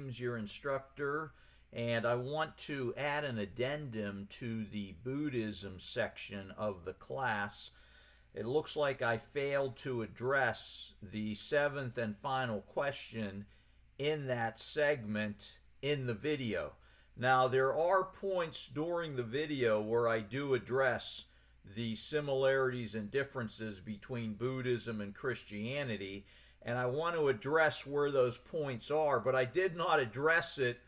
James, your instructor, and I want to add an addendum to the Buddhism section of the class. It looks like I failed to address the seventh and final question in that segment in the video. Now, there are points during the video where I do address the similarities and differences between Buddhism and Christianity, and I want to address where those points are, but I did not address it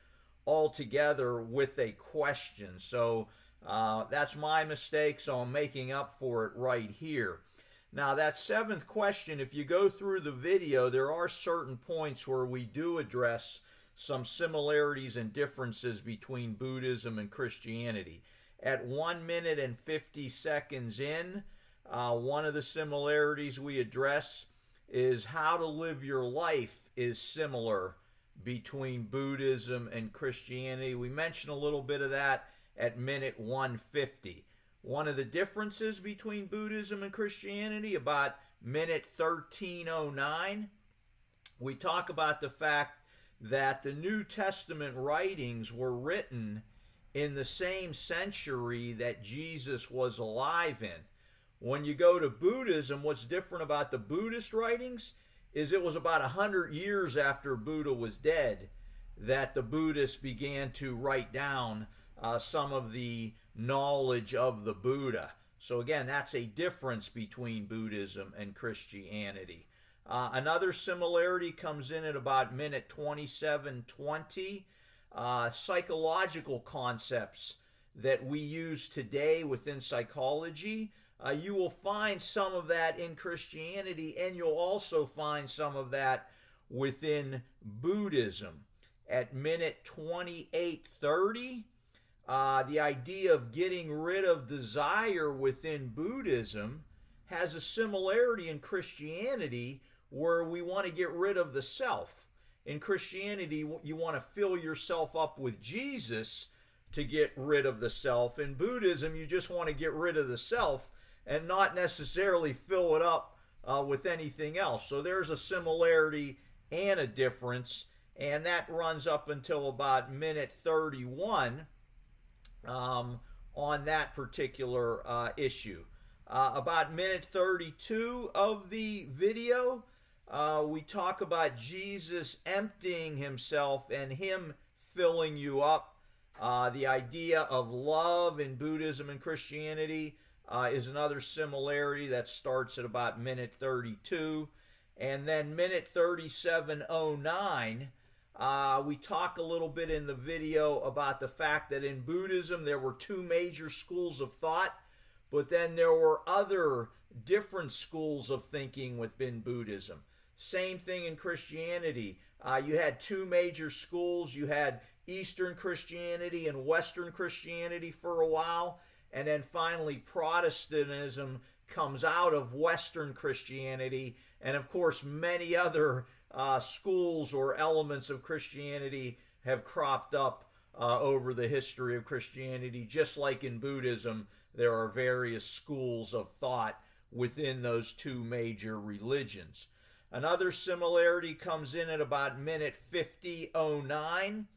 altogether with a question. So that's my mistake, so I'm making up for it right here. Now, that seventh question, if you go through the video, there are certain points where we do address some similarities and differences between Buddhism and Christianity. At 1 minute and 50 seconds in, one of the similarities we address is how to live your life is similar between Buddhism and Christianity. We mentioned a little bit of that at minute 150. One of the differences between Buddhism and Christianity, about minute 1309, we talk about the fact that the New Testament writings were written in the same century that Jesus was alive in. When you go to Buddhism, what's different about the Buddhist writings is it was about 100 years after Buddha was dead that the Buddhists began to write down some of the knowledge of the Buddha. So again, that's a difference between Buddhism and Christianity. Another similarity comes in at about minute 27:20. Psychological concepts that we use today within psychology, you will find some of that in Christianity, and you'll also find some of that within Buddhism. At minute 28:30, the idea of getting rid of desire within Buddhism has a similarity in Christianity, where we want to get rid of the self. In Christianity, you want to fill yourself up with Jesus to get rid of the self. In Buddhism, you just want to get rid of the self and not necessarily fill it up with anything else. So there's a similarity and a difference, and that runs up until about minute 31 on that particular issue. About minute 32 of the video, we talk about Jesus emptying himself and him filling you up. The idea of love in Buddhism and Christianity is another similarity that starts at about minute 32. And then minute 37:09, we talk a little bit in the video about the fact that in Buddhism there were two major schools of thought, but then there were other different schools of thinking within Buddhism. Same thing in Christianity. You had two major schools. You had Eastern Christianity and Western Christianity for a while. And then finally Protestantism comes out of Western Christianity. And of course, many other schools or elements of Christianity have cropped up over the history of Christianity. Just like in Buddhism, there are various schools of thought within those two major religions. Another similarity comes in at about minute 50:09,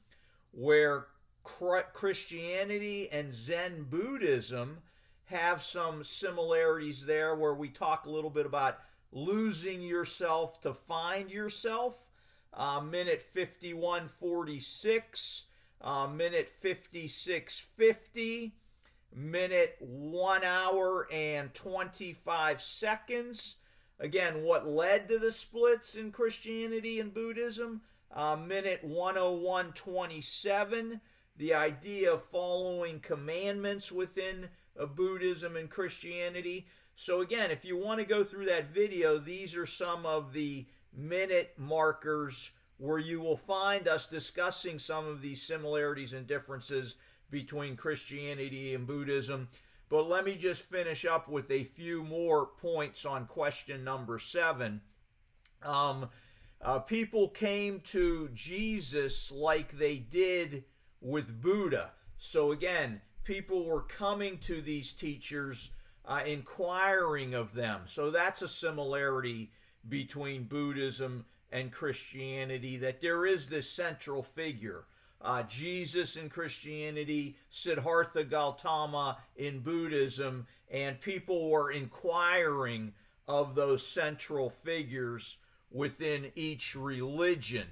where Christianity and Zen Buddhism have some similarities there, where we talk a little bit about losing yourself to find yourself. Minute 51:46, minute 56:50, minute 1 hour and 25 seconds. Again, what led to the splits in Christianity and Buddhism? Minute 101:27, the idea of following commandments within Buddhism and Christianity. So again, if you want to go through that video, these are some of the minute markers where you will find us discussing some of these similarities and differences between Christianity and Buddhism. But let me just finish up with a few more points on question number 7. People came to Jesus like they did with Buddha. So again, people were coming to these teachers, inquiring of them. So that's a similarity between Buddhism and Christianity, that there is this central figure. Jesus in Christianity, Siddhartha Gautama in Buddhism, and people were inquiring of those central figures within each religion.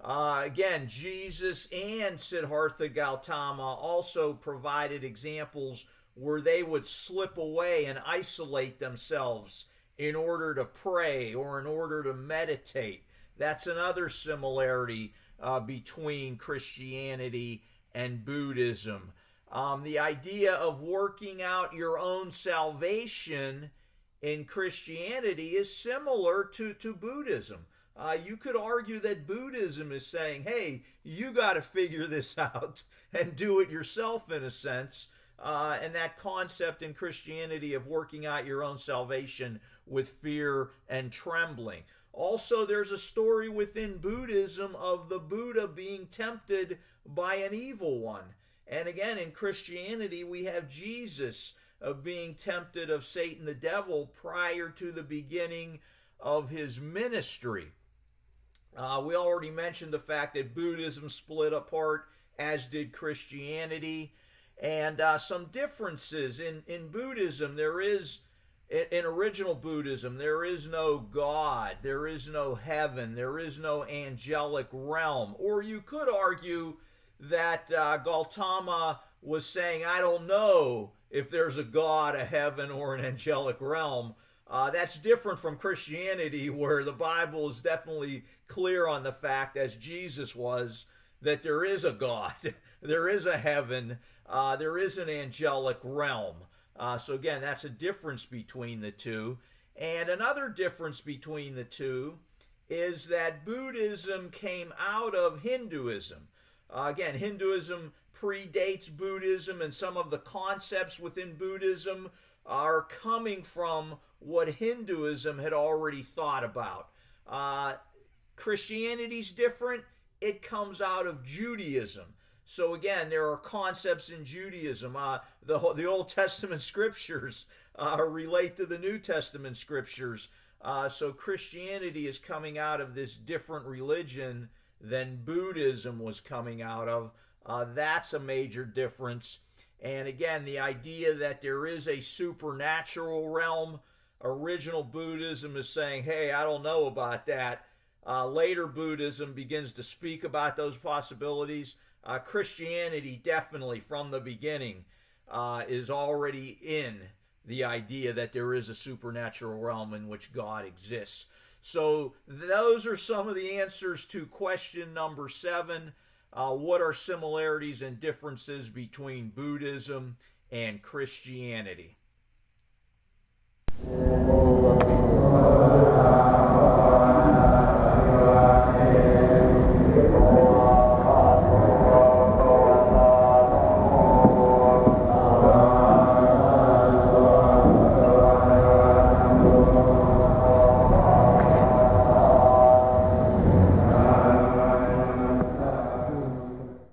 Again, Jesus and Siddhartha Gautama also provided examples where they would slip away and isolate themselves in order to pray or in order to meditate. That's another similarity between Christianity and Buddhism. The idea of working out your own salvation in Christianity is similar to Buddhism. You could argue that Buddhism is saying, hey, you got to figure this out and do it yourself in a sense. And that concept in Christianity of working out your own salvation with fear and trembling. Also, there's a story within Buddhism of the Buddha being tempted by an evil one. And again, in Christianity, we have Jesus being tempted of Satan the devil prior to the beginning of his ministry. We already mentioned the fact that Buddhism split apart, as did Christianity. And some differences in Buddhism. There is, in original Buddhism, there is no God, there is no heaven, there is no angelic realm. Or you could argue that Gautama was saying, I don't know if there's a God, a heaven, or an angelic realm. That's different from Christianity, where the Bible is definitely clear on the fact, as Jesus was, that there is a God, there is a heaven, there is an angelic realm. So again, that's a difference between the two. And another difference between the two is that Buddhism came out of Hinduism. Again, Hinduism predates Buddhism, and some of the concepts within Buddhism are coming from what Hinduism had already thought about. Christianity's different. It comes out of Judaism. So again, there are concepts in Judaism. The Old Testament scriptures relate to the New Testament scriptures. So Christianity is coming out of this different religion than Buddhism was coming out of. That's a major difference. And again, the idea that there is a supernatural realm. Original Buddhism is saying, hey, I don't know about that. Later Buddhism begins to speak about those possibilities. Christianity definitely from the beginning is already in the idea that there is a supernatural realm in which God exists. So those are some of the answers to question number 7. What are similarities and differences between Buddhism and Christianity?